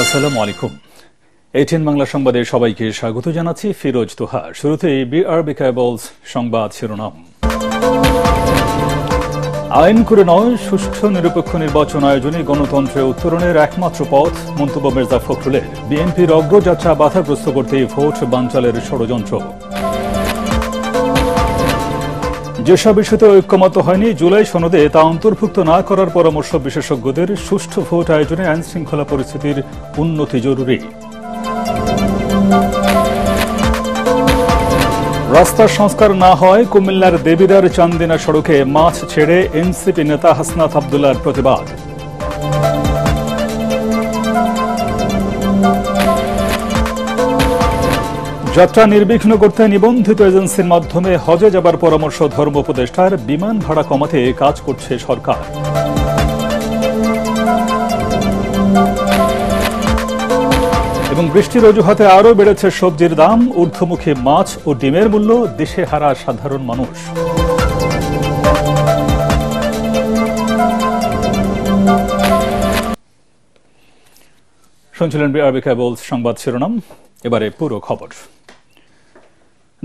আসসালামু আলাইকুম। এটিএন বাংলা সংবাদে সবাইকে স্বাগত জানাচ্ছি। ফিরোজ তোহা। শুরুতেই বিআরবি কেবলস সংবাদ শিরোনাম। আইন করে নয়, সুষ্ঠু নিরপেক্ষ নির্বাচন আয়োজনে গণতন্ত্রে উত্তরণের একমাত্র পথ, মন্তব্য মির্জা ফখরুলের। বিএনপির অগ্রযাত্রা বাধাগ্রস্ত করতে ভোট বানচালের ষড়যন্ত্র। যেসব ইস্যুতে ঐক্যমত হয়নি জুলাই সনদে তা অন্তর্ভুক্ত না করার পরামর্শ বিশেষজ্ঞদের। সুষ্ঠু ভোট আয়োজনে আইন শৃঙ্খলা পরিস্থিতির উন্নতি জরুরি। রাস্তা সংস্কার না হয় কুমিল্লার দেবিদার চান্দিনা সড়কে মাছ ছেড়ে এনসিপি নেতা হাসনাত আব্দুল্লাহর প্রতিবাদ। যাত্রা নির্বিঘ্ন করতে নিবন্ধিত এজেন্সির মাধ্যমে হজে যাবার পরামর্শ ধর্ম উপদেষ্টার। বিমান ভাড়া কমাতে কাজ করছে সরকার। এবং বৃষ্টির অজুহাতে আরও বেড়েছে সবজির দাম, ঊর্ধ্বমুখী মাছ ও ডিমের মূল্য, দেশে হারা সাধারণ মানুষ। শুনছিলেন বিআরবি কেবলস সংবাদ শিরোনাম। এবারে পুরো খবর।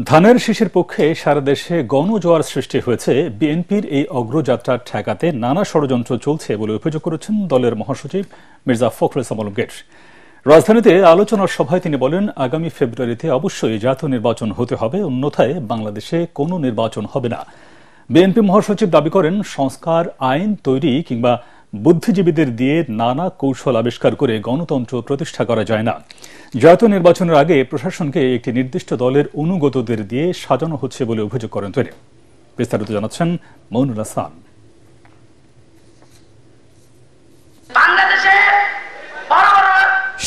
ধানের শীষের পক্ষে সারা দেশে গণজোয়ার সৃষ্টি হয়েছে। বিএনপির এই অগ্রযাত্রা ঠেকাতে নানা ষড়যন্ত্র চলছে বলে অভিযোগ করেছেন দলের মহাসচিব মির্জা ফখরুল ইসলাম আলমগীর। রাজধানীতে আলোচনার সভায় তিনি বলেন, আগামী ফেব্রুয়ারিতে অবশ্যই জাতীয় নির্বাচন হতে হবে, অন্যথায় বাংলাদেশে কোনো নির্বাচন হবে না। বিএনপি মহাসচিব দাবি করেন, সংস্কার, আইন তৈরি কিংবা বুদ্ধিজীবীদের দিয়ে নানা কৌশল আবিষ্কার করে গণতন্ত্র প্রতিষ্ঠা করা যায় না। জাতীয় নির্বাচনের আগে প্রশাসনকে একটি নির্দিষ্ট দলের অনুগতদের দিয়ে সাজানো হচ্ছে বলে অভিযোগ করেন তিনি। বিস্তারিত জানাচ্ছেন মইনুল হাসান।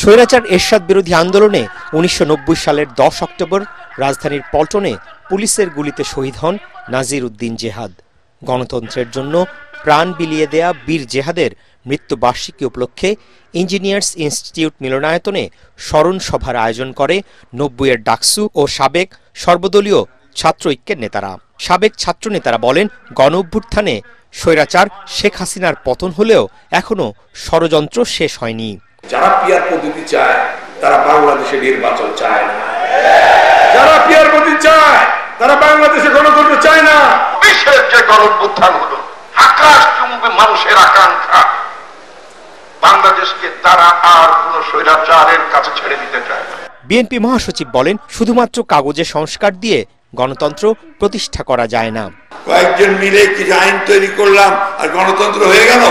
স্বৈরাচার এরশাদ বিরোধী আন্দোলনে ১৯৯০ সালের ১০ অক্টোবর রাজধানীর পল্টনে পুলিশের গুলিতে শহীদ হন নাজির উদ্দিন জেহাদ। গণতন্ত্রের জন্য প্রাণ বিলিয়ে দেয়া বীর জেহাদের মৃত্যুবার্ষিকী উপলক্ষে ইঞ্জিনিয়ার্স ইনস্টিটিউট মিলনায়তনে স্মরণ সভার আয়োজন করে ৯০-এর ডাকসু ও সাবেক সর্বদলীয় ছাত্র ঐক্যের নেতারা। সাবেক ছাত্র নেতারা বলেন, গণ অভ্যুত্থানে স্বৈরাচার শেখ হাসিনার পতন হলেও এখনো ষড়যন্ত্র শেষ হয়নি। যারা পিয়ার পদ্ধতি চায় তারা বাংলাদেশে নির্বাচন চায় না। যারা পিয়ার পদ্ধতি চায় তারা বাংলাদেশে গণতন্ত্র চায় না। বিশ্বের যে গণ অভ্যুত্থান হলো, আকাশচুম্বী মানুষের আকাঙ্ক্ষা, বাংলাদেশকে তারা আর কোন স্বৈরাচারের কাছে ছেড়ে দিতে চায় না। বিএনপি মহাসচিব বলেন, শুধুমাত্র কাগজে সংস্কার দিয়ে গণতন্ত্র প্রতিষ্ঠা করা যায় না। কয়েকজন মিলে কিছু আইন তৈরি করলাম আর গণতন্ত্র হয়ে গেল,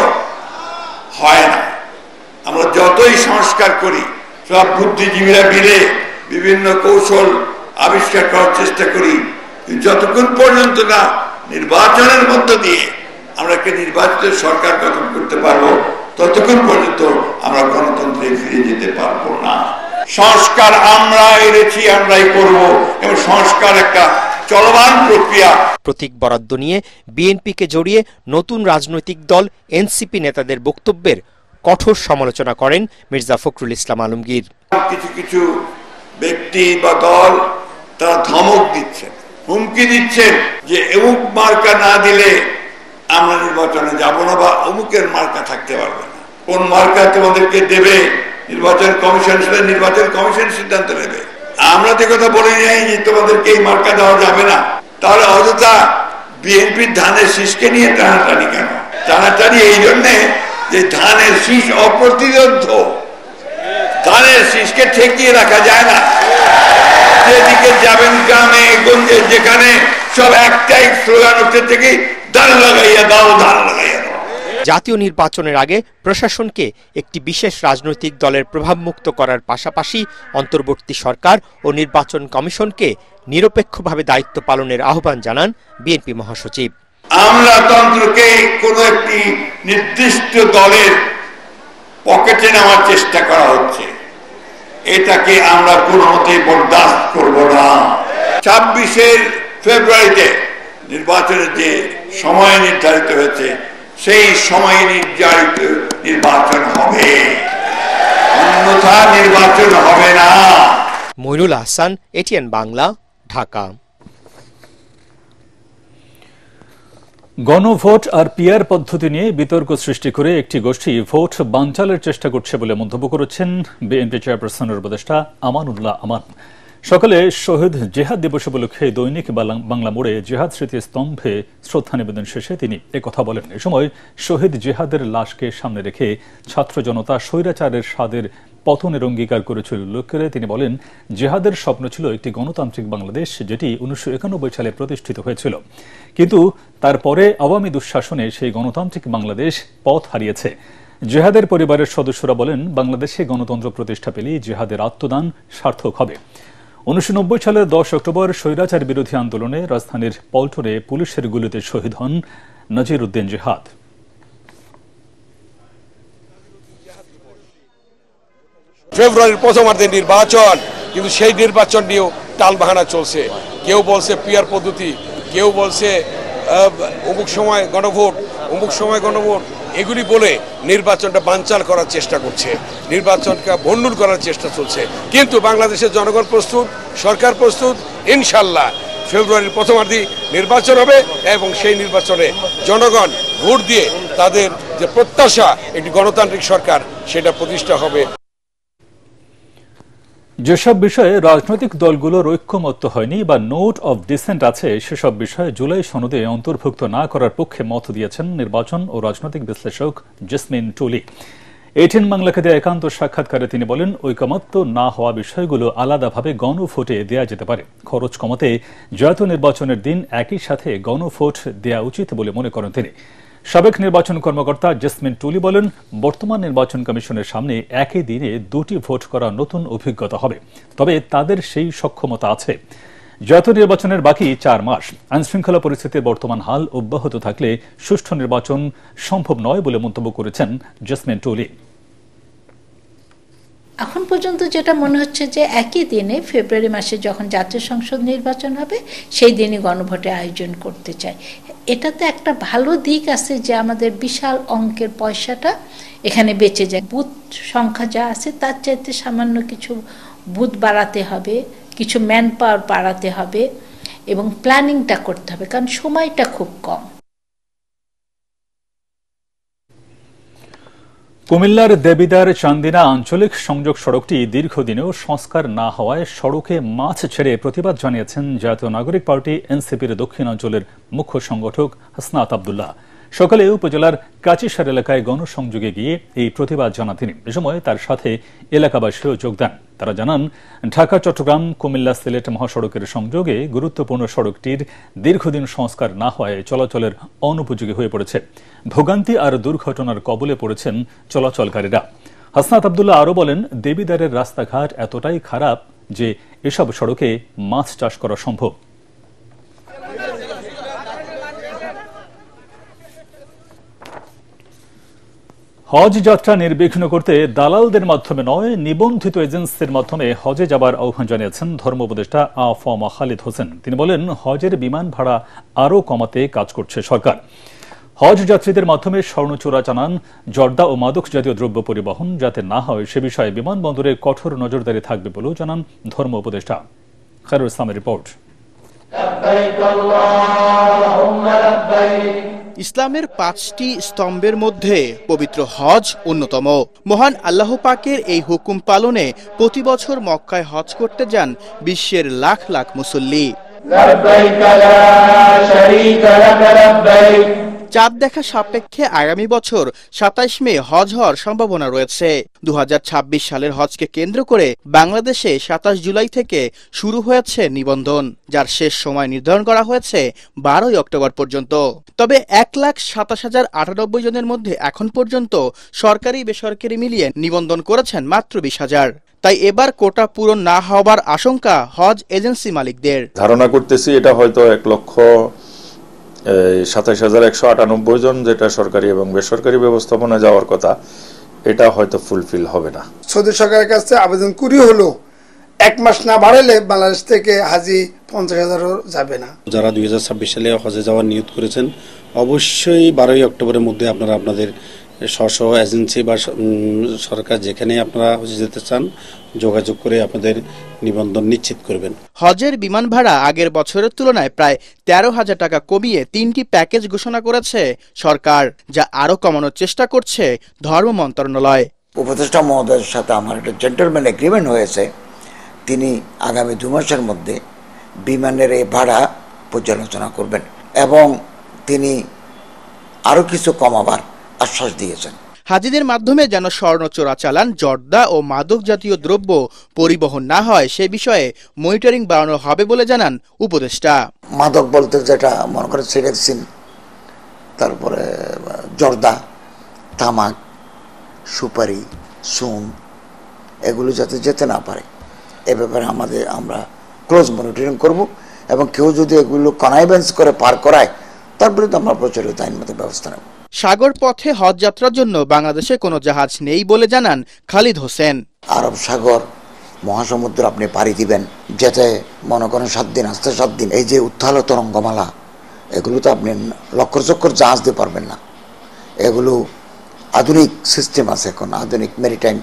হয় না। আমরা যতই সংস্কার করি, সব বুদ্ধিজীবীরা মিলে বিভিন্ন কৌশল আবিষ্কার করার চেষ্টা করি, যতক্ষণ পর্যন্ত না নির্বাচনের মধ্য দিয়ে আমরা একটা নির্বাচিত সরকার গঠন করতে পারবো, ততক্ষণ পর্যন্ত আমরা গণতন্ত্রে ফিরে যেতে পারবো না। সংস্কার আমরা এনেছি, আমরাই করব, এবং সংস্কার একটা চলমান প্রক্রিয়া। প্রতীক বরাদ্দ নিয়ে বিএনপিকে জড়িয়ে নতুন রাজনৈতিক দল এনসিপি নেতাদের বক্তব্যের কঠোর সমালোচনা করেন মির্জা ফখরুল ইসলাম আলমগীর। কিছু কিছু ব্যক্তি বা দল তারা ধমক দিচ্ছেন, হুমকি দিচ্ছেন যে অমুক মার্কা না দিলে আমরা নির্বাচনে যাব না, বা অমুকের মার্কা থাকতে পারবে না। কোন মার্কা তোমাদেরকে দেবে নির্বাচন কমিশন, সেটা নির্বাচন কমিশন সিদ্ধান্ত নেবে। আমরা যে কথা বলে যাই যে তোমাদেরকে এই মার্কা দেওয়া যাবে না, তাহলে অযথা বিএনপির ধানের শীষকে নিয়ে টানাটানি কেন? টানাটানি এই জন্যে যে ধানের শীষ অপ্রতিরোধ্য, ধানের শীষকে ঠেকিয়ে রাখা যায় না। যেদিকে যাবেন গ্রামে গঞ্জে, যেখানে সব একটাই স্লোগান উঠতে থেকে ধান লাগাইয়া দাও, ধান লাগাইয়া দাও। জাতীয় নির্বাচনের আগে প্রশাসনকে একটি বিশেষ রাজনৈতিক দলের প্রভাবমুক্ত করার পাশাপাশি অন্তর্বর্তী সরকার ও নির্বাচন কমিশনকে নিরপেক্ষভাবে দায়িত্ব পালনের আহ্বান জানান বিএনপি মহাসচিব। আমলাতন্ত্রকে কোন একটি নির্দিষ্ট দলের পকেটে নেওয়ার চেষ্টা করা হচ্ছে, এটাকে আমরা কোনো মতেই বরদাস্ত করব না। ২৬ ফেব্রুয়ারিতে নির্বাচনের যে সময় নির্ধারিত হয়েছে, সেই সময়ে নির্ধারিত নির্বাচন হবে, অন্যথা নির্বাচন হবে না। মইনুল হাসান, এটিএন বাংলা, ঢাকা। গণভোট আর পিআর পদ্ধতি নিয়ে বিতর্ক সৃষ্টি করে একটি গোষ্ঠী ভোট বানচালের চেষ্টা করছে বলে মন্তব্য করেছেন বিএনপি চেয়ারপারসনের উপদেষ্টা আমানুল্লাহ আমান। সকালে শহীদ জেহাদ দিবস উপলক্ষে দৈনিক বাংলা মোড়ে জেহাদ স্মৃতি স্তম্ভে শ্রদ্ধা নিবেদন শেষে তিনি একথা বলেন। এ সময় শহীদ জেহাদের লাশকে সামনে রেখে ছাত্র জনতা স্বৈরাচারের স্বাদের পতনের অঙ্গীকার করেছিল উল্লেখ করে তিনি বলেন, জেহাদের স্বপ্ন ছিল একটি গণতান্ত্রিক বাংলাদেশ, যেটি 1991 সালে প্রতিষ্ঠিত হয়েছিল, কিন্তু তারপরে আওয়ামী দুঃশাসনে সেই গণতান্ত্রিক বাংলাদেশ পথ হারিয়েছে। জেহাদের পরিবারের সদস্যরা বলেন, বাংলাদেশে গণতন্ত্র প্রতিষ্ঠা পেলেই জেহাদের আত্মদান সার্থক হবে। 1990 সালের 10 অক্টোবর স্বৈরাচার বিরোধী আন্দোলনে রাজধানীর পল্টনে পুলিশের গুলিতে শহীদ হন নাজির উদ্দিন জেহাদ। ফেব্রুয়ারির প্রথমার্ধে নির্বাচন, কিন্তু সেই নির্বাচন নিয়েও টালবাহানা চলছে। কেউ বলছে পিআর পদ্ধতি, কেউ বলছে অমুক সময় গণভোট, অমুক সময় গণভোট, এগুলি বলে নির্বাচনটা বানচাল করার চেষ্টা করছে, নির্বাচনকে ভণ্ডুল করার চেষ্টা চলছে। কিন্তু বাংলাদেশের জনগণ প্রস্তুত, সরকার প্রস্তুত। ইনশাল্লাহ ফেব্রুয়ারির প্রথমার্ধে নির্বাচন হবে এবং সেই নির্বাচনে জনগণ ভোট দিয়ে তাদের যে প্রত্যাশা একটি গণতান্ত্রিক সরকার, সেটা প্রতিষ্ঠা হবে। যেসব বিষয়ে রাজনৈতিক দলগুলোর ঐক্যমত্য হয়নি বা নোট অব ডিসেন্ট আছে, সেসব বিষয়ে জুলাই সনদে অন্তর্ভুক্ত না করার পক্ষে মত দিয়েছেন নির্বাচন ও রাজনৈতিক বিশ্লেষক জেসমিন টুলি। এটিএন বাংলাকে দেয়া একান্ত সাক্ষাৎকারে তিনি বলেন, ঐকমত্য না হওয়া বিষয়গুলো আলাদাভাবে গণভোটে দেয়া যেতে পারে। খরচ কমাতে জাতীয় নির্বাচনের দিন একই সাথে গণভোট দেয়া উচিত বলে মনে করেন তিনি। সাবেক নির্বাচন কর্মকর্তা জেসমিন টুলি বলেন, বর্তমান নির্বাচন কমিশনের সামনে একই দিনে দুটি ভোট করা নতুন অভিজ্ঞতা হবে, তবে তাদের সেই সক্ষমতা আছে। জাতীয় নির্বাচনের বাকি 4 মাস। আইনশৃঙ্খলা পরিস্থিতির বর্তমান হাল অব্যাহত থাকলে সুষ্ঠু নির্বাচন সম্ভব নয় বলে মন্তব্য করেছেন জেসমিন টুলি। এখন পর্যন্ত যেটা মনে হচ্ছে যে একই দিনে ফেব্রুয়ারি মাসে যখন জাতীয় সংসদ নির্বাচন হবে, সেই দিনই গণভোটের আয়োজন করতে চাই। এটাতে একটা ভালো দিক আছে যে আমাদের বিশাল অঙ্কের পয়সাটা এখানে বেঁচে যায়। বুথ সংখ্যা যা আছে তার চাইতে সামান্য কিছু বুথ বাড়াতে হবে, কিছু ম্যান পাওয়ার বাড়াতে হবে এবং প্ল্যানিংটা করতে হবে, কারণ সময়টা খুব কম। কুমিল্লার দেবিদার চান্দিনা আঞ্চলিক সংযোগ সড়কটি দীর্ঘদিনেও সংস্কার না হওয়ায় সড়কে মাছ ছেড়ে প্রতিবাদ জানিয়েছেন জাতীয় নাগরিক পার্টি এনসিপির দক্ষিণাঞ্চলের মুখ্য সংগঠক হাসনাত আব্দুল্লাহ। সকালে উপজেলার কাচিসার এলাকায় গণসংযোগে গিয়ে এই প্রতিবাদ জানান তিনি। এ সময় তার সাথে এলাকাবাসীও যোগ দেন। তারা জানান, ঢাকা চট্টগ্রাম কুমিল্লা সিলেট মহাসড়কের সংযোগে গুরুত্বপূর্ণ সড়কটির দীর্ঘদিন সংস্কার না হওয়ায় চলাচলের অনুপযোগী হয়ে পড়েছে। ভোগান্তি আর দুর্ঘটনার কবলে পড়েছেন চলাচলকারীরা। হাসনাত আব্দুল্লাহ আরও বলেন, দেবিদারের রাস্তাঘাট এতটাই খারাপ যে এসব সড়কে মাছ চাষ করা সম্ভব। হজ যাত্রা নির্বিঘ্ন করতে দালালদের মাধ্যমে নয়, নিবন্ধিত এজেন্সির মাধ্যমে হজে যাবার আহ্বান জানিয়েছেন ধর্ম উপদেষ্টা আ.ফ.ম. খালিদ হোসেন। তিনি বলেন, হজের বিমান ভাড়া আরও কমাতে কাজ করছে সরকার। হজ যাত্রীদের মাধ্যমে স্বর্ণ চোরাচালান, জর্দা ও মাদক জাতীয় দ্রব্য পরিবহন যাতে না হয় সে বিষয়ে বিমানবন্দরে কঠোর নজরদারি থাকবে বলেও জানান ধর্ম উপদেষ্টা। খায়রুল ইসলামের রিপোর্ট। ইসলামের 5টি স্তম্ভের মধ্যে পবিত্র হজ অন্যতম। মহান আল্লাহ পাকের এই হুকুম পালনে প্রতি বছর মক্কায় হজ করতে যান বিশ্বের লাখ লাখ মুসল্লি। চাঁদ দেখা সাপেক্ষে আগামী বছর 27 মে হজ হওয়ার সম্ভাবনা রয়েছে। 2026 সালের হজকে কেন্দ্র করে বাংলাদেশে 27 জুলাই থেকে শুরু হয়েছে নিবন্ধন, যার শেষ সময় নির্ধারণ করা হয়েছে 12 অক্টোবর পর্যন্ত। তবে 1,27,098 জনের মধ্যে এখন পর্যন্ত সরকারি বেসরকারি মিলিয়ে নিবন্ধন করেছেন মাত্র 20,000। তাই এবার কোটা পূরণ না হওয়ার আশঙ্কা হজ এজেন্সি মালিকদের। ধারণা করতেছি এটা হয়তো 1,27,198 জন, যেটা সরকারি এবং বেসরকারি ব্যবস্থাপনা যাওয়ার কথা, এটা হয়তো ফুলফিল হবে না। সৌদি সরকারের কাছে আবেদন করি হলো 1 মাস না বাড়ালে বাংলাদেশ থেকে হাজি 50,000 যাবে না। যারা 2026 সালে হজে যাওয়ার নিয়ত করেছেন, অবশ্যই 12 অক্টোবরের মধ্যে আপনারা আপনাদের স্ব এজেন্সি বা সরকার যেখানে আপনারা যেতে চান যোগাযোগ করে আপনাদের নিবন্ধন নিশ্চিত করবেন। হজের বিমান ভাড়া আগের বছরের তুলনায় প্রায় 13,000 টাকা কমিয়ে 3টি প্যাকেজ ঘোষণা করেছে সরকার, যা আরও কমানোর চেষ্টা করছে ধর্ম মন্ত্রণালয়। উপদেষ্টা মহোদয়ের সাথে আমার একটা জেন্টলম্যান এগ্রিমেন্ট হয়েছে, তিনি আগামী 2 মাসের মধ্যে বিমানের এই ভাড়া পর্যালোচনা করবেন এবং তিনি আরও কিছু কমাবার আশ্বাস দিয়েছেন। হাজিদের মাধ্যমে যেন স্বর্ণ চোরাচালান, জর্দা ও মাদক জাতীয় দ্রব্য পরিবহন না হয় সে বিষয়ে মনিটরিং বাড়ানো হবে বলে জানান উপদেষ্টা। মাদক বলতে যেটা মনে করেন সিরেক্সিন, তারপরে জর্দা, তামাক, সুপারি, সুন, এগুলো যাতে যেতে না পারে এ ব্যাপারে আমরা ক্লোজ মনিটরিং করব এবং কেউ যদি এগুলো কনাইভেন্স করে পার করায় তার বিরুদ্ধে আমরা প্রচলিত আইনগত ব্যবস্থা নেব। সাগর পথে হজ যাত্রার জন্য বাংলাদেশে কোনো জাহাজ নেই বলে জানান খালিদ হোসেন। আরব সাগর মহাসমুদ্র আপনি পাড়ি দিবেন, যেতে মনে করেন 7 দিন, আসতে 7 দিন। এই যে উত্তাল তরঙ্গমালা, এগুলো তো আপনি লক্কর চক্কর জাহাজ দিয়ে পারবেন না। এগুলো আধুনিক সিস্টেম আছে, এখন আধুনিক মেরিটাইম,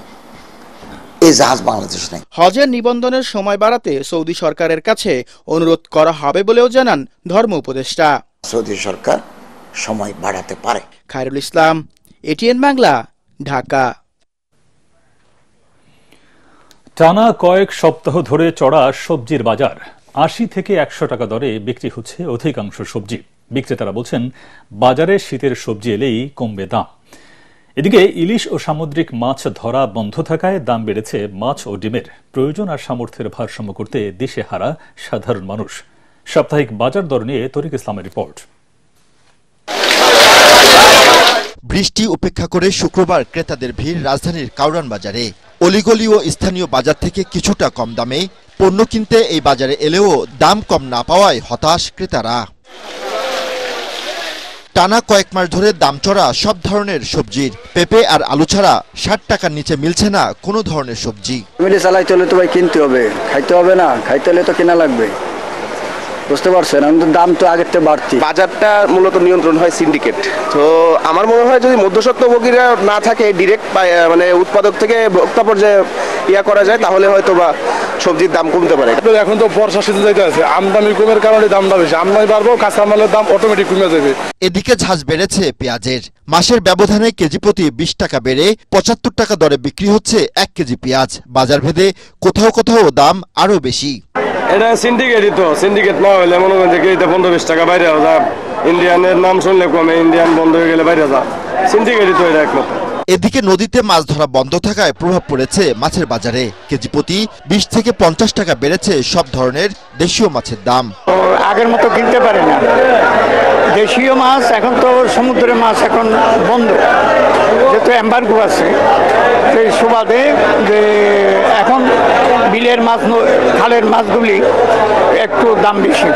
এই জাহাজ বাংলাদেশ নেই। হজের নিবন্ধনের সময় বাড়াতে সৌদি সরকারের কাছে অনুরোধ করা হবে বলেও জানান ধর্ম উপদেষ্টা। সৌদি সরকার সময় বাড়াতে পারে। খায়রুল ইসলাম, এটিএন বাংলা, ঢাকা। টানা কয়েক সপ্তাহ ধরে চড়া সবজির বাজার, 80 থেকে 100 টাকা দরে বিক্রি হচ্ছে অধিকাংশ সবজি। বিক্রেতারা বলছেন বাজারে শীতের সবজি এলেই কমবে দাম। এদিকে ইলিশ ও সামুদ্রিক মাছ ধরা বন্ধ থাকায় দাম বেড়েছে মাছ ও ডিমের। প্রয়োজন আর সামর্থ্যের ভারসাম্য করতে দেশে হারা সাধারণ মানুষ। সাপ্তাহিক বাজার দর নিয়ে তরিক ইসলামের রিপোর্ট। বৃষ্টি উপেক্ষা করে শুক্রবার ক্রেতাদের ভিড় রাজধানীর কাউরান বাজারে। অলিগলি ও স্থানীয় বাজার থেকে কিছুটা কম দামে পণ্য কিনতে এই বাজারে এলেও দাম কম না পাওয়ায় হতাশ ক্রেতারা। টানা কয়েক মাস ধরে দাম চড়া সব ধরনের সবজির। পেঁপে আর আলু ছাড়া 60 টাকার নিচে মিলছে না কোনো ধরনের সবজি। ফ্যামিলি চালাইতে হলে তো ভাই কিনতে হবে, খাইতে হবে না, খাইতে হলে তো কেনা লাগবে, বুঝতে পারছেন? আমাদের দাম তো আগের থেকে বাড়তি। বাজারটা মূলত নিয়ন্ত্রণ হয় সিন্ডিকেট। তো আমার মনে হয় যদি মধ্যস্বত্বভোগীরা না থাকে, ডিরেক্ট মানে উৎপাদক থেকে ভোক্তা পর্যায়ে করা যায়, তাহলে হয়তো বা সবজির দাম কমতে পারে। এখন তো বর্ষা সিজন যাইতে আছে, আমদানি কমের কারণে দামটা বেশি, আমদানি বাড়বো, কাঁচামালের দাম অটোমেটিক কমে যাবে। এদিকে ঝাঁজ বেড়েছে পেঁয়াজের। মাসের ব্যবধানে কেজি প্রতি 20 টাকা বেড়ে 75 টাকা দরে বিক্রি হচ্ছে 1 কেজি পেঁয়াজ। বাজার ভেদে কোথাও কোথাও দাম আরো বেশি। এটা সিন্ডিকেটই তো, সিন্ডিকেট না হলে মনে করেন যে কেজিতে 15-20 টাকা বাইরে যা, ইন্ডিয়ানের নাম শুনলে কমে, ইন্ডিয়ান বন্ধ হয়ে গেলে বাইরে যা, সিন্ডিকেটই তো এটা একমাত্র। এদিকে নদীতে মাছ ধরা বন্ধ থাকায় প্রভাব পড়েছে মাছের বাজারে। কেজি প্রতি 20 থেকে 50 টাকা বেড়েছে সব ধরনের দেশীয় মাছের দাম। আগের মতো কিনতে পারে না দেশীয় মাছ, এখন তো সমুদ্রের মাছ এখন বন্ধ, যেহেতু এম্বার্গো আছে, সেই সুবাদে যে এখন বিলের মাছ, খালের মাছগুলি একটু দাম বেশি।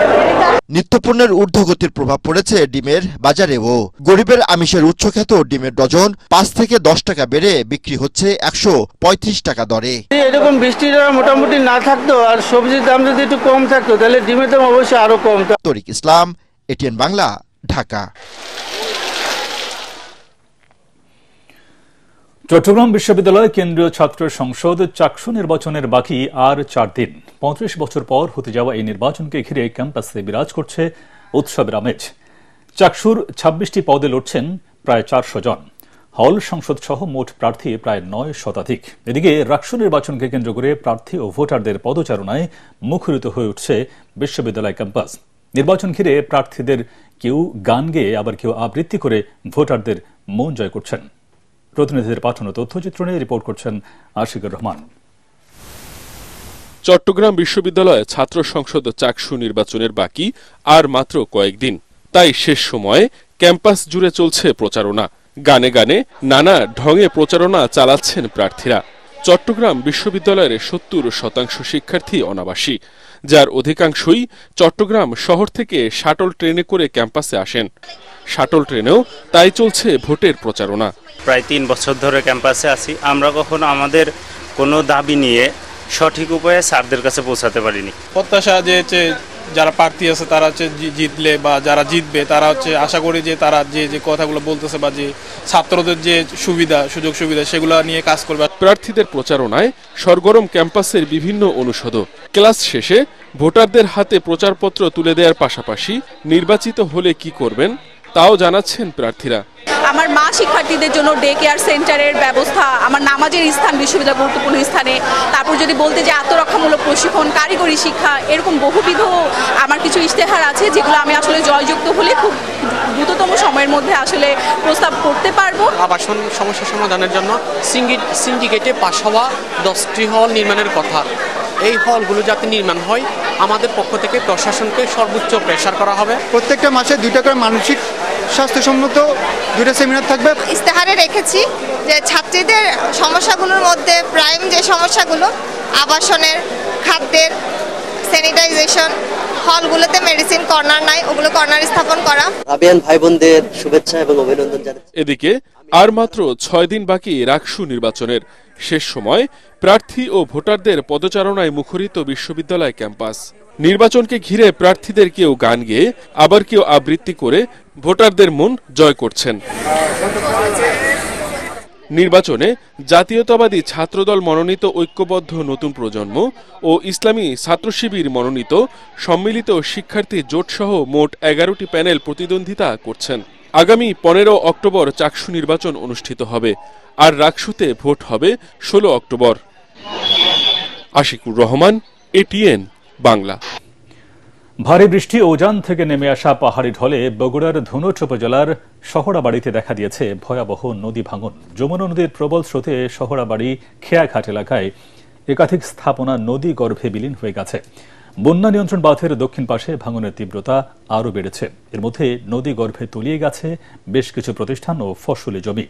নিত্যপণ্যের ঊর্ধ্বগতির প্রভাব পড়েছে ডিমের বাজারেও। গরিবের আমিষের উচ্চখ্যাত ডিমের ডজন 5 থেকে 10 টাকা বেড়ে বিক্রি হচ্ছে 135 টাকা দরে। এরকম বৃষ্টিটা মোটামুটি না থাকতো আর সবজির দাম যদি একটু কম থাকতো তাহলে ডিমের দাম অবশ্যই আরো কম। তরিক ইসলাম, এটিএন বাংলা, ঢাকা। চট্টগ্রাম বিশ্ববিদ্যালয় কেন্দ্রীয় ছাত্র সংসদ চাকসু নির্বাচনের বাকি আর 4 দিন। 35 বছর পর হতে যাওয়া এই নির্বাচনকে ঘিরে ক্যাম্পাসে বিরাজ করছে উৎসবের আমেজ। চাকসুর 26টি পদে লড়ছেন প্রায় 400 জন। হল সংসদ সহ মোট প্রার্থী প্রায় 9 শতাধিক। এদিকে রাকসু নির্বাচনকে কেন্দ্র করে প্রার্থী ও ভোটারদের পদচারণায় মুখরিত হয়ে উঠছে বিশ্ববিদ্যালয় ক্যাম্পাস। নির্বাচন ঘিরে প্রার্থীদের কেউ গান গেয়ে আবার কেউ আবৃত্তি করে ভোটারদের মন জয় করছেন। প্রতিনিধিদের পাঠানো তথ্যচিত্র নিয়ে রিপোর্ট করছেন আশিকুর রহমান। চট্টগ্রাম বিশ্ববিদ্যালয়ে ছাত্র সংসদ চাকসু নির্বাচনের বাকি আর মাত্র কয়েকদিন, তাই শেষ সময়ে ক্যাম্পাস জুড়ে চলছে প্রচারণা। গানে গানে নানা ঢঙে প্রচারণা চালাচ্ছেন প্রার্থীরা। চট্টগ্রাম বিশ্ববিদ্যালয়ের 70% শিক্ষার্থী অনাবাসী, যার অধিকাংশই চট্টগ্রাম শহর থেকে শাটল ট্রেনে করে ক্যাম্পাসে আসেন। শাটল ট্রেনেও তাই চলছে ভোটের প্রচারণা। প্রায় 3 বছর ধরে ক্যাম্পাসে আছি, আমরা কখনো আমাদের কোনো দাবি নিয়ে সঠিক উপায়ে স্যারদের কাছে পৌঁছাতে পারিনি। প্রত্যাশা যে যারা প্রার্থী আছে তারা হচ্ছে জিতলে বা যারা জিতবে তারা হচ্ছে আশা করি যে তারা যে যে কথাগুলো বলতেছে বা যে ছাত্রদের যে সুবিধা সুযোগ সুবিধা সেগুলো নিয়ে কাজ করবে। প্রার্থীদের প্রচারণায় সরগরম ক্যাম্পাসের বিভিন্ন অনুষদ। ক্লাস শেষে ভোটারদের হাতে প্রচারপত্র তুলে দেওয়ার পাশাপাশি নির্বাচিত হলে কি করবেন তাও জানাচ্ছেন প্রার্থীরা। আমার মা শিক্ষার্থীদের জন্য ডে কেয়ার সেন্টারের ব্যবস্থা, আমার নামাজের স্থান বিশ্ববিদ্যালয় গুরুত্বপূর্ণ স্থানে, তারপর যদি বলতে যে আত্মরক্ষামূলক প্রশিক্ষণ, কারিগরি শিক্ষা, এরকম বহুবিধ আমার কিছু ইশতেহার আছে যেগুলো আমি আসলে জয়যুক্ত হলে খুব দ্রুততম সময়ের মধ্যে আসলে প্রস্তাব করতে পারবো। আবাসন সমস্যা সমাধানের জন্য সিন্ডিকেটে পাশ হওয়া 10টি হল নির্মাণের কথা, এই হলগুলো যাতে নির্মাণ হয় আমাদের পক্ষ থেকে প্রশাসনকে সর্বোচ্চ প্রেসার করা হবে। প্রত্যেকটা মাসে 2টা করে মানসিক স্বাস্থ্যসম্মত 2টা সেমিনার থাকবে। ইস্তেহারে রেখেছি যে ছাত্রীদের সমস্যাগুলোর মধ্যে প্রাইম যে সমস্যাগুলো আবাসনের, খাদ্যের, স্যানিটাইজেশন, হলগুলোতে মেডিসিন কর্নার নাই, ওগুলো কর্নার স্থাপন করা। রাবিয়ান ভাই বোনদের শুভেচ্ছা এবং অভিনন্দন জানাচ্ছি। এদিকে আর মাত্র 6 দিন বাকি রাকসু নির্বাচনের। শেষ সময় প্রার্থী ও ভোটারদের পদচারণায় মুখরিত বিশ্ববিদ্যালয় ক্যাম্পাস। নির্বাচনকে ঘিরে প্রার্থীদের কেউ গান গেয়ে আবার কেউ আবৃত্তি করে ভোটারদের মন জয় করছেন। নির্বাচনে জাতীয়তাবাদী ছাত্রদল মনোনীত ঐক্যবদ্ধ নতুন প্রজন্ম ও ইসলামী ছাত্র শিবির মনোনীত সম্মিলিত শিক্ষার্থী জোটসহ মোট 11টি প্যানেল প্রতিদ্বন্দ্বিতা করছেন। আগামী 15 অক্টোবর চাকসু নির্বাচন অনুষ্ঠিত হবে, আর রাকসুতে ভোট হবে 16 অক্টোবর। আশিকুর রহমান, এটিএন বাংলা। ভারী বৃষ্টি ও উজান থেকে নেমে আসা পাহাড়ি ঢলে বগুড়ার ধুনট উপজেলার শহরাবাড়িতে দেখা দিয়েছে ভয়াবহ নদী ভাঙন। যমুনা নদীর প্রবল স্রোতে শহরাবাড়ি খেয়াঘাট এলাকায় একাধিক স্থাপনা নদী গর্ভে বিলীন হয়ে গেছে। বন্যা নিয়ন্ত্রণ বাঁধের দক্ষিণ পাশে ভাঙনের তীব্রতা আরও বেড়েছে। এর মধ্যে নদী গর্ভে তলিয়ে গেছে বেশ কিছু প্রতিষ্ঠান ও ফসলি জমি।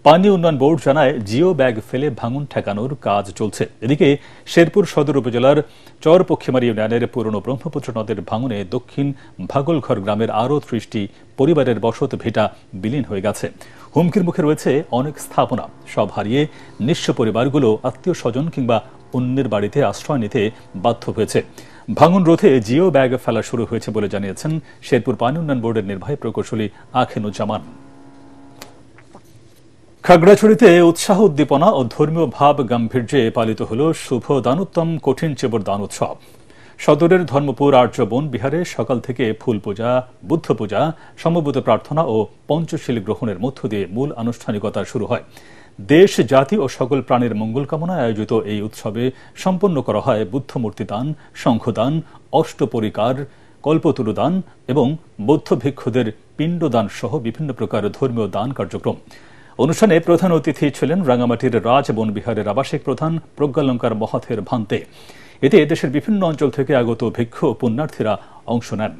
পানি উন্নয়ন বোর্ড জানায় জিও ব্যাগ ফেলে ভাঙন ঠেকানোর কাজ চলছে। এদিকে শেরপুর সদর উপজেলার চরপক্ষিমারি ইউনিয়নের পুরনো ব্রহ্মপুত্র নদের ভাঙনে দক্ষিণ ভাগলঘর গ্রামের আরও 30টি পরিবারের বসত ভিটা বিলীন হয়ে গেছে। হুমকির মুখে রয়েছে অনেক স্থাপনা। সব হারিয়ে নিঃস্ব পরিবারগুলো আত্মীয় স্বজন কিংবা অন্যের বাড়িতে আশ্রয় নিতে বাধ্য হয়েছে। ভাঙন রোধে জিও ব্যাগ ফেলা শুরু হয়েছে বলে জানিয়েছেন শেরপুর পানি উন্নয়ন বোর্ডের নির্বাহী প্রকৌশলী আখেনুজ্জামান। খাগড়াছড়িতে উৎসাহ উদ্দীপনা ও ধর্মীয় ভাব গাম্ভীর্যে পালিত হল শুভ দানোত্তম কঠিন চেবর দান উৎসব। সদরের ধর্মপুর আর্য বন বিহারে সকাল থেকে ফুল পূজা, বুদ্ধ পূজা, সমবেত প্রার্থনা ও পঞ্চশীল গ্রহণের মধ্য দিয়ে মূল আনুষ্ঠানিকতা শুরু হয়। দেশ, জাতি ও সকল প্রাণীর মঙ্গল কামনায় আয়োজিত এই উৎসবে সম্পন্ন করা হয় বুদ্ধমূর্তি দান, শঙ্খদান, অষ্টপরিকার, কল্পতরু দান এবং বৌদ্ধ ভিক্ষুদের পিণ্ডদান সহ বিভিন্ন প্রকার ধর্মীয় দান কার্যক্রম। অনুষ্ঠানে প্রধান অতিথি ছিলেন রাঙামাটির রাজ বন বিহারের আবাসিক প্রধান প্রজ্ঞালঙ্কার মহাথের ভান্তে। এতে দেশের বিভিন্ন অঞ্চল থেকে আগত ভিক্ষু ও পুণ্যার্থীরা অংশ নেন।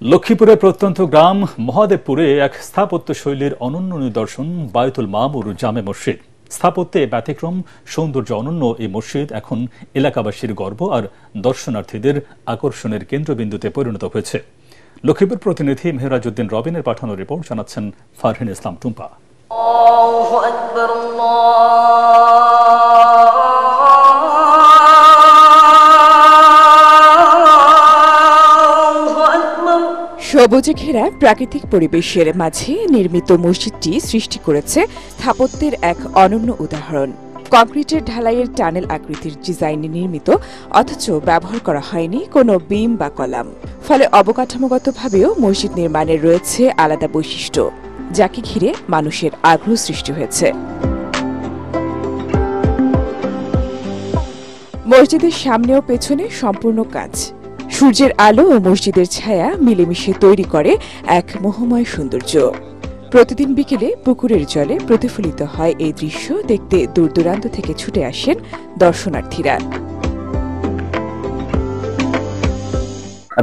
লক্ষ্মীপুরের প্রত্যন্ত গ্রাম মহাদেবপুরে এক স্থাপত্য শৈলীর অনন্য নিদর্শন বায়তুল মামুর জামে মসজিদ। স্থাপত্যে ব্যতিক্রম, সৌন্দর্য অনন্য এই মসজিদ এখন এলাকাবাসীর গর্ব আর দর্শনার্থীদের আকর্ষণের কেন্দ্রবিন্দুতে পরিণত হয়েছে। লক্ষ্মীপুর প্রতিনিধি মেহরাজউদ্দিন রবিনের পাঠানো রিপোর্ট জানাচ্ছেন ফারহিন ইসলাম টুম্পা। সবুজে ঘেরা প্রাকৃতিক পরিবেশের মাঝে নির্মিত মসজিদটি সৃষ্টি করেছে স্থাপত্যের এক অনন্য উদাহরণ। কংক্রিটের ঢালাইয়ের টানেল আকৃতির ডিজাইনে নির্মিত, অথচ ব্যবহার করা হয়নি কোনো বিম বা কলাম। ফলে অবকাঠামোগতভাবেও মসজিদ নির্মাণের রয়েছে আলাদা বৈশিষ্ট্য, যাকে ঘিরে মানুষের আগ্রহ সৃষ্টি হয়েছে। মসজিদের সামনে ও পেছনে সম্পূর্ণ কাজ। সূর্যের আলো ও মসজিদের ছায়া মিলেমিশে তৈরি করে এক মোহময় সৌন্দর্য। প্রতিদিন বিকেলে পুকুরের জলে প্রতিফলিত হয় এই দৃশ্য দেখতে দূর দূরান্ত থেকে ছুটে আসেন দর্শনার্থীরা।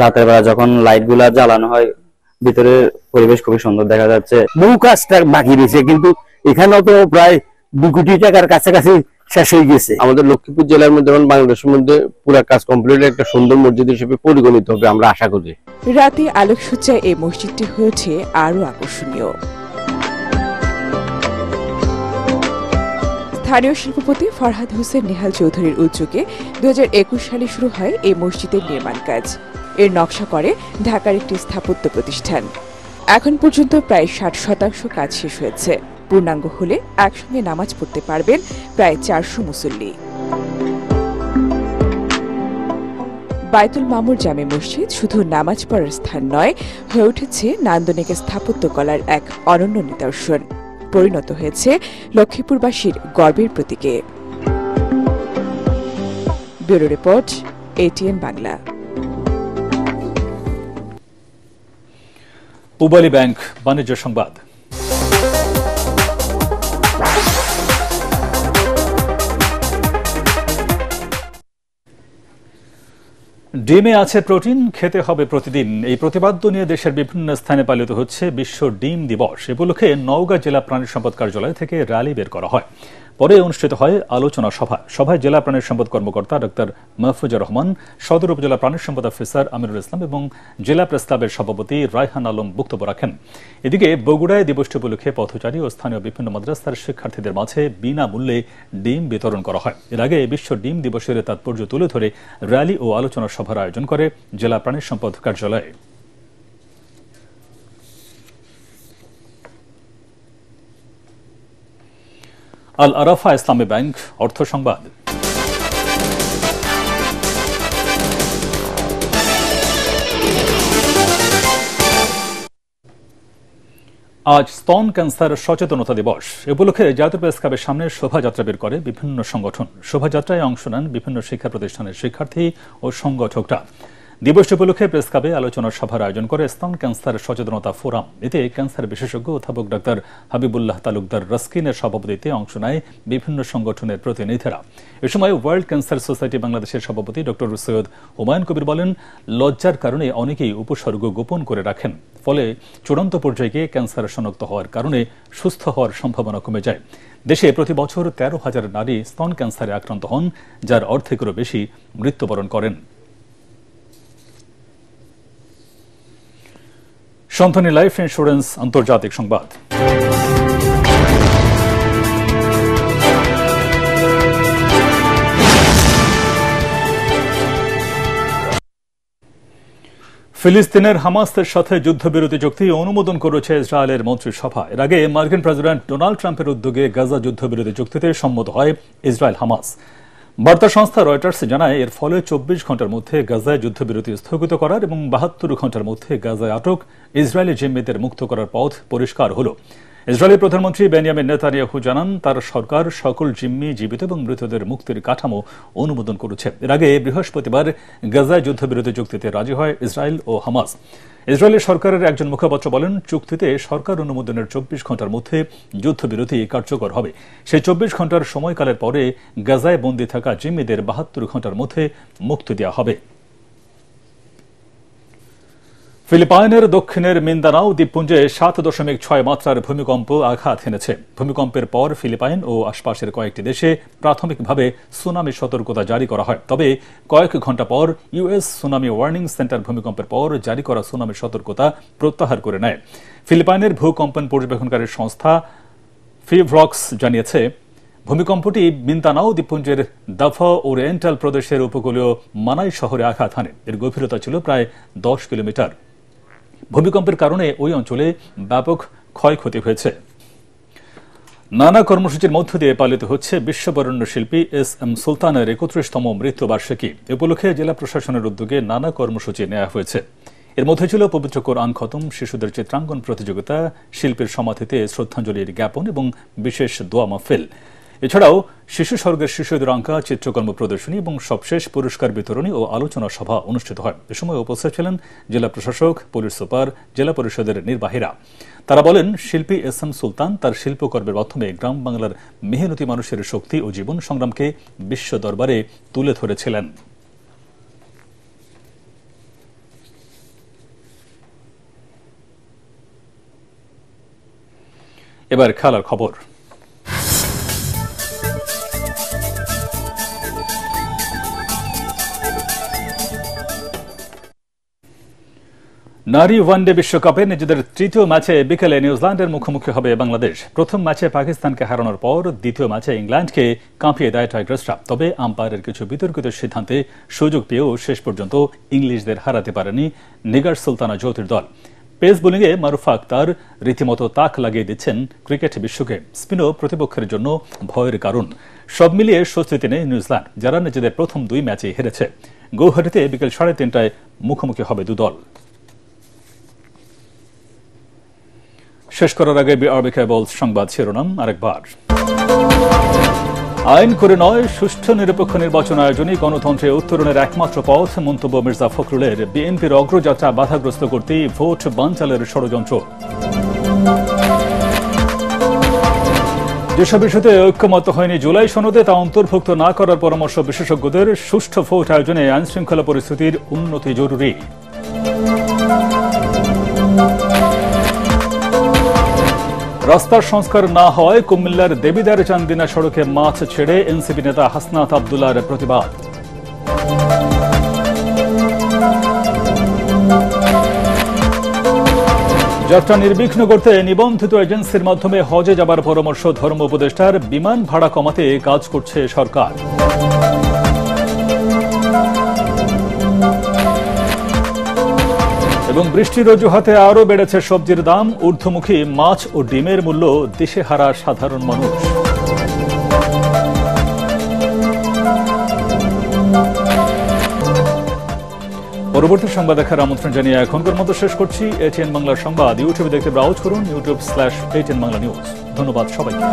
রাতের বেলা যখন লাইট গুলা জ্বালানো হয়, ভিতরে পরিবেশ খুবই সুন্দর দেখা যাচ্ছে। বহু কাজটা বাকি রয়েছে, কিন্তু এখানেও তো প্রায় 2 কোটি টাকার কাছাকাছি শেষ হয়ে গেছে। আমাদের লক্ষ্মীপুর জেলার মধ্যে এবং বাংলাদেশের মধ্যে পুরো কাজ কমপ্লিট একটা সুন্দর মসজিদ হিসেবে পরিগণিত হবে আমরা আশা করি। রাতে আলোকসজ্জায় এই মসজিদটি হয়েছে আরো আকর্ষণীয়। স্থানীয় শিল্পপতি ফরহাদ হোসেন নেহাল চৌধুরীর উদ্যোগে 2021 সালে শুরু হয় এই মসজিদের নির্মাণ কাজ। এর নকশা করে ঢাকার একটি স্থাপত্য প্রতিষ্ঠান। এখন পর্যন্ত প্রায় 60% কাজ শেষ হয়েছে। পূর্ণাঙ্গ হলে একসঙ্গে নামাজ পড়তে পারবেন প্রায় 400 মুসল্লি। বায়তুল মামুর জামে মসজিদ শুধু নামাজ পড়ার স্থান নয়, হয়ে উঠেছে নান্দনিক স্থাপত্যকলার এক অনন্য নিদর্শন। পরিণত হয়েছে লক্ষ্মীপুরবাসীর গর্বের প্রতীকে। Bureau report, ATN Bangla. Pubali bank বাণিজ্য সংবাদ। ডিমে আছে প্রোটিন, খেতে হবে প্রতিদিন। এই প্রতিপাদ্য নিয়ে দেশের বিভিন্ন স্থানে পালিত হচ্ছে বিশ্ব ডিম দিবস। এ উপলক্ষে নওগাঁ জেলা প্রাণী সম্পদ কার্যালয় থেকে র্যালি বের করা হয়। পরে অনুষ্ঠিত হয় আলোচনা সভা। সভায় জেলা প্রাণী সম্পদ কর্মকর্তা ডক্টর মাহফুজুর রহমান, সদর উপজেলা প্রাণী সম্পদ অফিসার আমিরুল ইসলাম এবং জেলা প্রেস ক্লাবের সভাপতি রায়হান আলম বক্তব্য রাখেন। এদিকে বগুড়ায় দিবসটি উপলক্ষে পথচারী ও স্থানীয় বিভিন্ন মাদ্রাসার শিক্ষার্থীদের মাঝে বিনামূল্যে ডিম বিতরণ করা হয়। এর আগে বিশ্ব ডিম দিবসের তাৎপর্য তুলে ধরে র্যালি ও আলোচনা সভার আয়োজন করে জেলা প্রাণী সম্পদ কার্যালয়। আল আরাফা ইসলামী ব্যাংক অর্থ সংবাদ। আজ স্তন ক্যান্সার সচেতনতা দিবস। এ উপলক্ষে জাতীয় প্রেস ক্লাবের সামনে শোভাযাত্রা বের করে বিভিন্ন সংগঠন। শোভাযাত্রায় অংশ নেন বিভিন্ন শিক্ষা প্রতিষ্ঠানের শিক্ষার্থী ও সংগঠকরা। দিবসটি উপলক্ষে প্রেস ক্লাবে আলোচনা সভার আয়োজন করে স্তন ক্যান্সার সচেতনতা ফোরাম। এতে ক্যান্সার বিশেষজ্ঞ অধ্যাপক ডাক্তার হাবিবুল্লাহ তালুকদার রাস্কিনের সভাপতিত্বে অংশ নেয় বিভিন্ন সংগঠনের প্রতিনিধিরা। এ সময় ওয়ার্ল্ড ক্যান্সার সোসাইটি বাংলাদেশের সভাপতি ডক্টর সৈয়দ হুমায়ুন কবির বলেন, লজ্জার কারণে অনেকেই উপসর্গ গোপন করে রাখেন, ফলে চূড়ান্ত পর্যায়ে ক্যান্সার শনাক্ত হওয়ার কারণে সুস্থ হওয়ার সম্ভাবনা কমে যায়। দেশে প্রতি বছর 13,000 নারী স্তন ক্যান্সারে আক্রান্ত হন, যার অর্ধেকেরও বেশি মৃত্যুবরণ করেন। সন্তানী লাইফ ইন্স্যুরেন্স আন্তর্জাতিক সংবাদ। ফিলিস্তিনের হামাসের সাথে যুদ্ধবিরতি চুক্তি অনুমোদন করেছে ইসরায়েলের মন্ত্রিসভা। এর আগে মার্কিন প্রেসিডেন্ট ডোনাল্ড ট্রাম্পের উদ্যোগে গাজা যুদ্ধবিরতি চুক্তিতে সম্মত হয় ইসরায়েল হামাস। বার্তা সংস্থা রয়টার্স জানায়, এর ফলে 24 ঘন্টার মধ্যে গাজায় যুদ্ধবিরতি স্থগিত করার এবং 72 ঘন্টার মধ্যে গাজায় আটক ইসরায়েলি জিম্মিদের মুক্ত করার পথ পরিষ্কার হল। ইসরায়েলি প্রধানমন্ত্রী বেনিয়ামিন নেতানিয়াহু জানান, তার সরকার সকল জিম্মি, জীবিত এবং মৃতদের মুক্তির কাঠামো অনুমোদন করেছে। এর আগে বৃহস্পতিবার গাজায় যুদ্ধবিরতি চুক্তিতে রাজি হয় ইসরায়েল ও হামাস। ইসরায়েলি সরকারের একজন মুখপাত্র বলেন, চুক্তিতে সরকার অনুমোদনের 24 ঘন্টার মধ্যে যুদ্ধবিরতি কার্যকর হবে। সেই 24 ঘন্টার সময়কালের পরে গাজায় বন্দী থাকা জিম্মিদের 72 ঘন্টার মধ্যে মুক্তি দেওয়া হবে। ফিলিপাইনের দক্ষিণের মিন্দানাও দ্বীপপুঞ্জে 7.6 মাত্রার ভূমিকম্প আঘাত হেনেছে। ভূমিকম্পের পর ফিলিপাইন ও আশপাশের কয়েকটি দেশে প্রাথমিকভাবে সুনামি সতর্কতা জারি করা হয়। তবে কয়েক ঘন্টা পর ইউএস সুনামি ওয়ার্নিং সেন্টার ভূমিকম্পের পর জারি করা সুনামি সতর্কতা প্রত্যাহার করে নেয়। ফিলিপাইনের ভূকম্পন পর্যবেক্ষণকারী সংস্থা ফিভ্রক্স জানিয়েছে, ভূমিকম্পটি মিন্দানাও দ্বীপপুঞ্জের দাফা ওরিয়েন্টাল প্রদেশের উপকূলীয় মানাই শহরে আঘাত হানে। এর গভীরতা ছিল প্রায় 10 কিলোমিটার। ভূমিকম্পের কারণে ওই অঞ্চলে ব্যাপক ক্ষয়ক্ষতি হয়েছে। নানা কর্মসূচির মধ্য দিয়ে পালিত হচ্ছে বিশ্ববরেণ্য শিল্পী SM সুলতানের 31তম মৃত্যুবার্ষিকী। এ উপলক্ষে জেলা প্রশাসনের উদ্যোগে নানা কর্মসূচি নেওয়া হয়েছে। এর মধ্যে ছিল পবিত্র কোরআন খতম, শিশুদের চিত্রাঙ্কন প্রতিযোগিতা, শিল্পীর সমাধিতে শ্রদ্ধাঞ্জলির জ্ঞাপন এবং বিশেষ দোয়া মাহফিল। এছাড়াও শিশু স্বর্গের শিশুদের আঁকা চিত্রকর্ম প্রদর্শনী এবং সবশেষ পুরস্কার বিতরণী ও আলোচনা সভা অনুষ্ঠিত হয়। এ সময় উপস্থিত ছিলেন জেলা প্রশাসক, পুলিশ সুপার, জেলা পরিষদের নির্বাহীরা। তারা বলেন, শিল্পী SM সুলতান তার শিল্পকর্মের মাধ্যমে গ্রাম বাংলার মেহনতি মানুষের শক্তি ও জীবন সংগ্রামকে বিশ্ব দরবারে তুলে ধরেছিলেন। এবার খেলার খবর। নারী ওয়ানডে বিশ্বকাপে নিজেদের তৃতীয় ম্যাচে বিকেলে নিউজিল্যান্ডের মুখোমুখি হবে বাংলাদেশ। প্রথম ম্যাচে পাকিস্তানকে হারানোর পর দ্বিতীয় ম্যাচে ইংল্যান্ডকে কাঁপিয়ে দেয় টাইগার্সরা। তবে আম্পায়ারের কিছু বিতর্কিত সিদ্ধান্তে সুযোগ পেয়েও শেষ পর্যন্ত ইংলিশদের হারাতে পারেনি নিগার সুলতানা জ্যোতির দল। পেস বোলিংয়ে মারুফা আক্তার রীতিমতো তাক লাগিয়ে দিচ্ছেন ক্রিকেট বিশ্বকে। স্পিনও প্রতিপক্ষের জন্য ভয়ের কারণ। সব মিলিয়ে স্বস্তিতে নেই নিউজিল্যান্ড, যারা নিজেদের প্রথম দুই ম্যাচে হেরেছে। গৌহাটিতে বিকেল 3:30টায় মুখোমুখি হবে দু দল। শেষ করার আগে বিআরবি কেবল সংবাদ শিরোনাম আরেকবার। আইন করে নয়, সুষ্ঠু নিরপেক্ষ নির্বাচন আয়োজনই গণতন্ত্রে উত্তরণের একমাত্র পথ, মন্তব্য মির্জা ফখরুলের। বিএনপির অগ্রযাত্রা বাধাগ্রস্ত করতেই ভোট বানচালের ষড়যন্ত্র। যেসব ইস্যুতে ঐক্যমত হয়নি জুলাই সনদে তা অন্তর্ভুক্ত না করার পরামর্শ বিশেষজ্ঞদের। সুষ্ঠু ভোট আয়োজনে আইনশৃঙ্খলা পরিস্থিতির উন্নতি জরুরি। রাস্তার সংস্কার না হওয়ায় কুমিল্লার দেবিদার চান্দিনা সড়কে মাছ ছেড়ে এনসিপি নেতা হাসনাত আব্দুল্লাহর প্রতিবাদ। যাত্রা নির্বিঘ্ন করতে নিবন্ধিত এজেন্সির মাধ্যমে হজে যাবার পরামর্শ ধর্ম উপদেষ্টার। বিমান ভাড়া কমাতে কাজ করছে সরকার। এবং বৃষ্টির অজুহাতে আরও বেড়েছে সবজির দাম। ঊর্ধ্বমুখী মাছ ও ডিমের মূল্য দিশেহারা সাধারণ মানুষ। পরবর্তী সংবাদ দেখার আমন্ত্রণ জানিয়ে এখনকার মতো শেষ করছি। এটিএন বাংলার সংবাদ ইউটিউবে দেখতে ব্রাউজ করুন, youtube/ATN Bangla News। ধন্যবাদ সবাইকে।